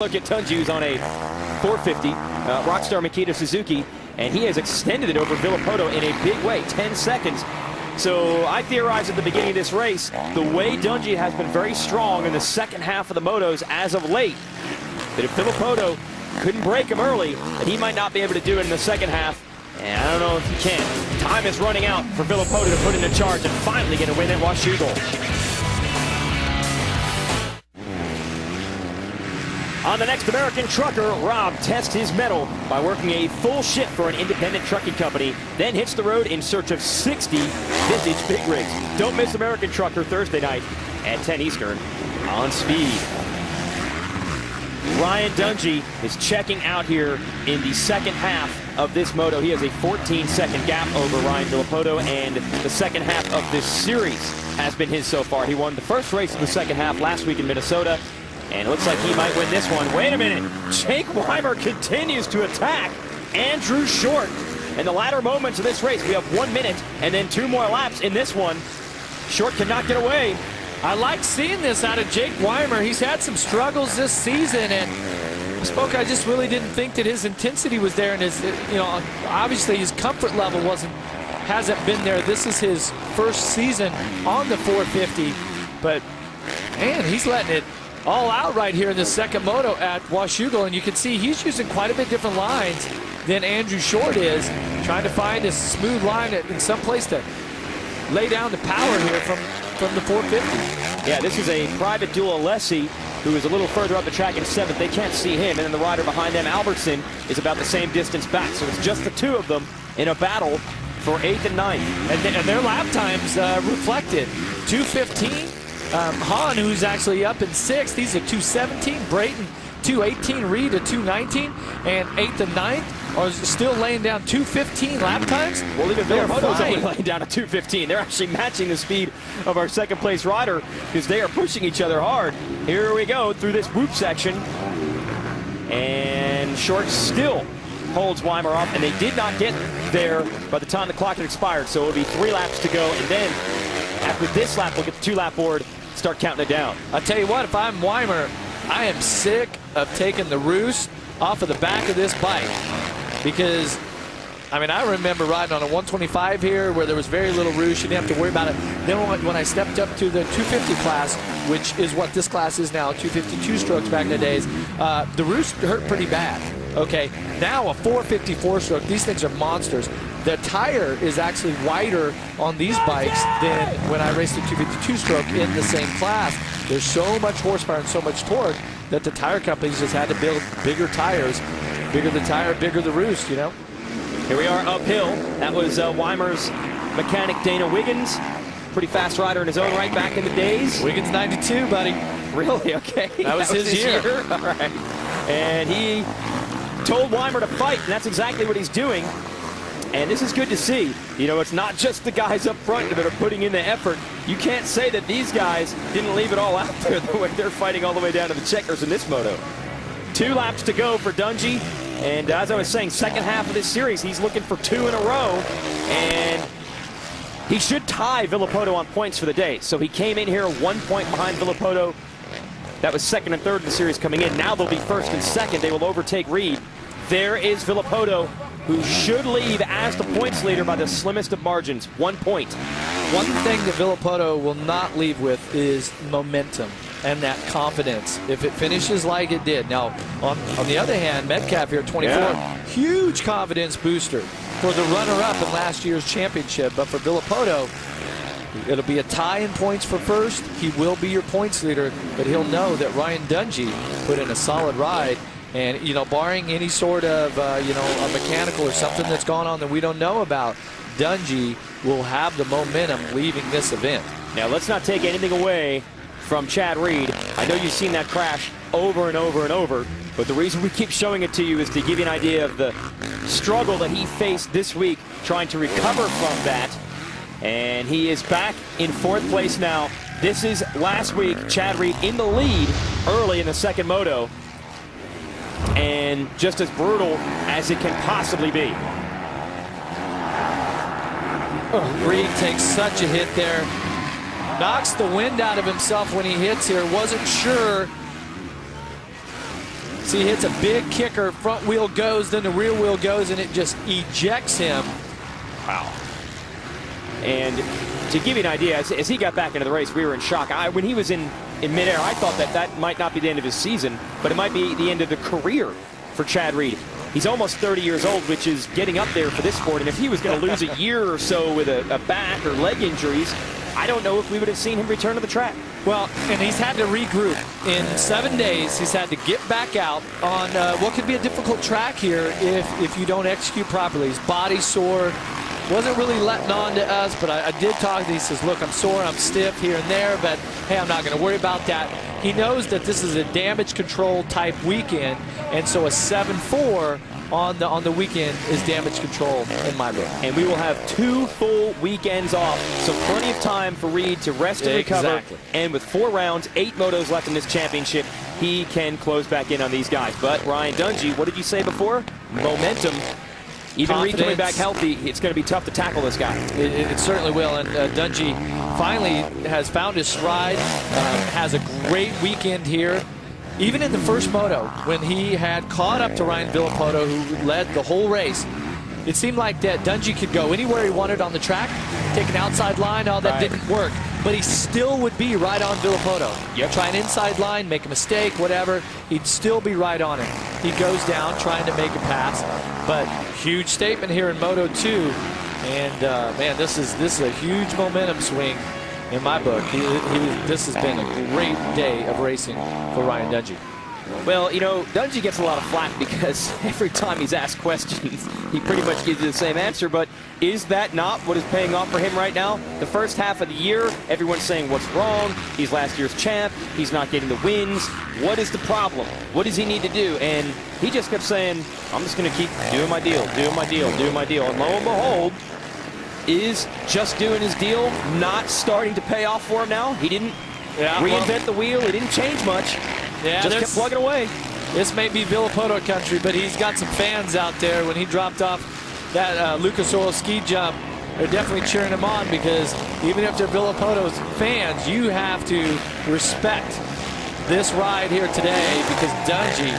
Look at Tunju's on a 450 Rockstar Makita Suzuki, and he has extended it over Villopoto in a big way, 10 seconds. So I theorized at the beginning of this race, the way Dungey has been very strong in the second half of the motos as of late, that if Villopoto couldn't break him early, that he might not be able to do it in the second half. And I don't know if he can. Time is running out for Villopoto to put in a charge and finally get a win at Washugal. On the next American Trucker, Rob tests his mettle by working a full shift for an independent trucking company, then hits the road in search of 60 vintage big rigs. Don't miss American Trucker Thursday night at 10 Eastern on Speed. Ryan Dungey is checking out here in the second half of this moto. He has a 14-second gap over Ryan Villopoto, and the second half of this series has been his so far. He won the first race of the second half last week in Minnesota, and it looks like he might win this one. Wait a minute. Jake Weimer continues to attack Andrew Short. In the latter moments of this race, we have 1 minute and then 2 more laps in this one. Short cannot get away. I like seeing this out of Jake Weimer. He's had some struggles this season, and I just really didn't think that his intensity was there, and his, obviously his comfort level hasn't been there. This is his first season on the 450, but man, he's letting it all out right here in the second moto at Washugal, and you can see he's using quite a bit different lines than Andrew Short is, trying to find a smooth line in some place to lay down the power here from the 450. Yeah, this is a private duo Alessi, who is a little further up the track in 7th. They can't see him, and then the rider behind them, Albertson, is about the same distance back. So it's just the two of them in a battle for 8th and 9th. And their lap times reflected. 2:15. Hahn, who's actually up in 6th, he's at 2:17. Brayton, 2:18. Reed at 2:19. And 8th and 9th are still laying down 2:15 lap times. Well, even Villopoto's only laying down at 2:15. They're actually matching the speed of our second place rider because they are pushing each other hard. Here we go through this whoop section. And Short still holds Weimer off, and they did not get there by the time the clock had expired. So it'll be 3 laps to go, and then after this lap, we'll get the 2-lap board, start counting it down. I'll tell you what, if I'm Weimer, I am sick of taking the roost off of the back of this bike, because I mean, I remember riding on a 125 here where there was very little roost. You didn't have to worry about it. Then when I stepped up to the 250 class, which is what this class is now, 252 strokes back in the days, the roost hurt pretty bad. Okay, now a 454 stroke, these things are monsters. The tire is actually wider on these bikes than when I raced a 252 stroke in the same class. There's so much horsepower and so much torque that the tire companies just had to build bigger tires. Bigger the tire, bigger the roost, you know? Here we are uphill. That was Weimer's mechanic, Dana Wiggins. Pretty fast rider in his own right back in the days. Wiggins 92, buddy. Really? Okay. That was his year. All right. And he told Weimer to fight, and that's exactly what he's doing. And this is good to see. You know, it's not just the guys up front that are putting in the effort. You can't say that these guys didn't leave it all out there the way they're fighting all the way down to the checkers in this moto. 2 laps to go for Dungey. And as I was saying, second half of this series, he's looking for 2 in a row. And he should tie Villopoto on points for the day. So he came in here 1 point behind Villopoto. That was 2nd and 3rd in the series coming in. Now they'll be 1st and 2nd. They will overtake Reed. There is Villopoto, who should leave as the points leader by the slimmest of margins, 1 point. One thing that Villopoto will not leave with is momentum and that confidence if it finishes like it did. Now, on the other hand, Metcalf here, 24, huge confidence booster for the runner-up in last year's championship. But for Villopoto, it'll be a tie in points for first. He will be your points leader, but he'll know that Ryan Dungey put in a solid ride. And, you know, barring any sort of, a mechanical or something that's gone on that we don't know about, Dungey will have the momentum leaving this event. Now, let's not take anything away from Chad Reed. I know you've seen that crash over and over and over, but the reason we keep showing it to you is to give you an idea of the struggle that he faced this week trying to recover from that. And he is back in 4th place now. This is last week, Chad Reed in the lead early in the second moto. And just as brutal as it can possibly be. Reed takes such a hit there. Knocks the wind out of himself when he hits here. Wasn't sure See, he hits a big kicker, front wheel goes, then the rear wheel goes, and it just ejects him. Wow. And to give you an idea, as he got back into the race, we were in shock. When he was in midair, I thought that might not be the end of his season, but it might be the end of the career for Chad Reed. He's almost 30 years old, which is getting up there for this sport. And if he was going to lose a year or so with a back or leg injuries, I don't know if we would have seen him return to the track. Well, and he's had to regroup. In 7 days, he's had to get back out on what could be a difficult track here if you don't execute properly. His body's sore. Wasn't really letting on to us, but I did talk to him. He says, look, I'm sore, I'm stiff here and there, but hey, I'm not going to worry about that. He knows that this is a damage control type weekend, and so a 7-4 on the weekend is damage control in my book. And we will have 2 full weekends off, so plenty of time for Reed to rest and recover. Exactly. And with 4 rounds, 8 motos left in this championship, he can close back in on these guys. But Ryan Dungey, what did you say before? Momentum. Even Reed coming back healthy, it's going to be tough to tackle this guy. It certainly will. And Dungey finally has found his stride, has a great weekend here. Even in the first moto, when he had caught up to Ryan Villopoto, who led the whole race, it seemed like that Dungey could go anywhere he wanted on the track, take an outside line, all that didn't work. But he still would be right on Villopoto. Yep. Try an inside line, make a mistake, whatever, he'd still be right on it. He goes down trying to make a pass, but huge statement here in Moto 2. And man, this is a huge momentum swing in my book. This has been a great day of racing for Ryan Dungey. Well, you know, Dungey gets a lot of flack because every time he's asked questions, he pretty much gives you the same answer. But is that not what is paying off for him right now? The first half of the year, everyone's saying what's wrong. He's last year's champ. He's not getting the wins. What is the problem? What does he need to do? And he just kept saying, I'm just going to keep doing my deal, doing my deal, doing my deal. And lo and behold, is just doing his deal not starting to pay off for him now? He didn't reinvent the wheel. He didn't change much. Yeah, just kept plugging away. This may be Villopoto country, but he's got some fans out there. When he dropped off that Lucas Oil ski jump, they're definitely cheering him on, because even if they're Villopoto's fans, you have to respect this ride here today, because Dungey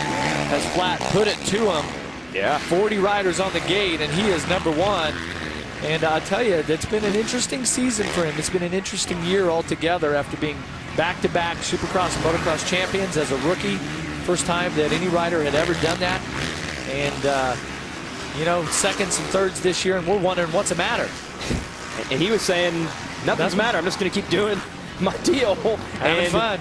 has flat put it to him. Yeah. 40 riders on the gate, and he is #1. And I'll tell you, it's been an interesting season for him. It's been an interesting year altogether after being back-to-back Supercross and Motocross champions as a rookie. First time that any rider had ever done that. And, you know, seconds and thirds this year, and we're wondering what's the matter. And he was saying, nothing's the matter. I'm just going to keep doing my deal. Having fun.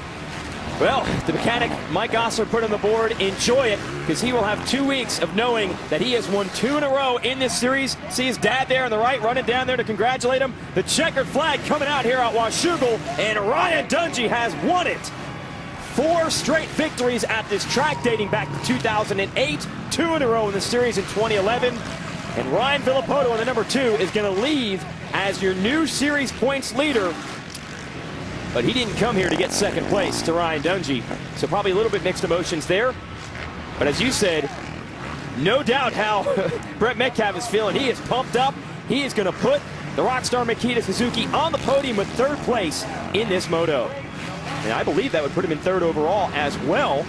Well, the mechanic, Mike Gosler, put on the board. Enjoy it, because he will have 2 weeks of knowing that he has won 2 in a row in this series. See his dad there on the right, running down there to congratulate him. The checkered flag coming out here at Washugal, and Ryan Dungey has won it. 4 straight victories at this track dating back to 2008, 2 in a row in the series in 2011. And Ryan Villopoto on the #2 is going to leave as your new series points leader. But he didn't come here to get second place to Ryan Dungey. So probably a little bit mixed emotions there. But as you said, no doubt how Brett Metcalf is feeling. He is pumped up. He is going to put the Rockstar Makita Suzuki on the podium with 3rd place in this moto. And I believe that would put him in 3rd overall as well.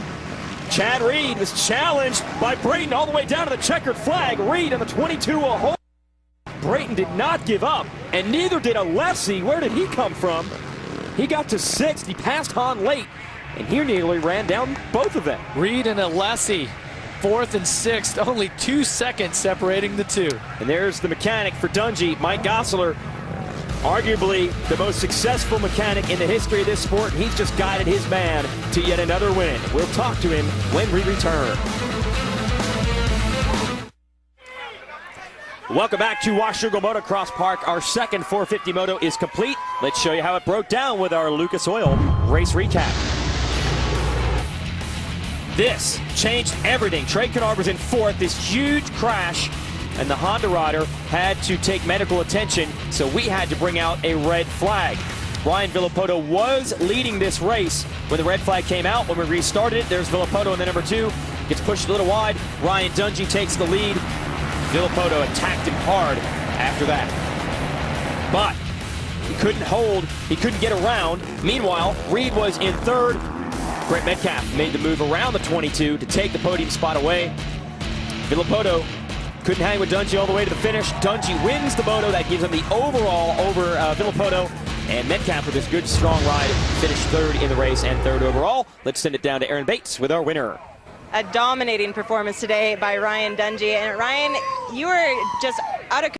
Chad Reed was challenged by Brayton all the way down to the checkered flag. Reed on the 22 a hole. Brayton did not give up, and neither did Alessi. Where did he come from? He got to 6th. He passed Hahn late, and he nearly ran down both of them. Reed and Alessi, 4th and 6th, only 2 seconds separating the two. And there's the mechanic for Dungey, Mike Gosler, arguably the most successful mechanic in the history of this sport. He's just guided his man to yet another win. We'll talk to him when we return. Welcome back to Washugal Motocross Park. Our second 450 moto is complete. Let's show you how it broke down with our Lucas Oil race recap. This changed everything. Trey Canard was in 4th, this huge crash, and the Honda rider had to take medical attention, so we had to bring out a red flag. Ryan Villopoto was leading this race when the red flag came out. When we restarted it, there's Villopoto in the #2. Gets pushed a little wide. Ryan Dungey takes the lead. Villopoto attacked him hard after that. But he couldn't hold, he couldn't get around. Meanwhile, Reed was in 3rd. Brent Metcalf made the move around the 22 to take the podium spot away. Villopoto couldn't hang with Dungey all the way to the finish. Dungey wins the Moto. That gives him the overall over Villopoto. And Metcalf, with his good, strong ride, finished third in the race and third overall. Let's send it down to Aaron Bates with our winner. A dominating performance today by Ryan Dungey. And Ryan, you were just out of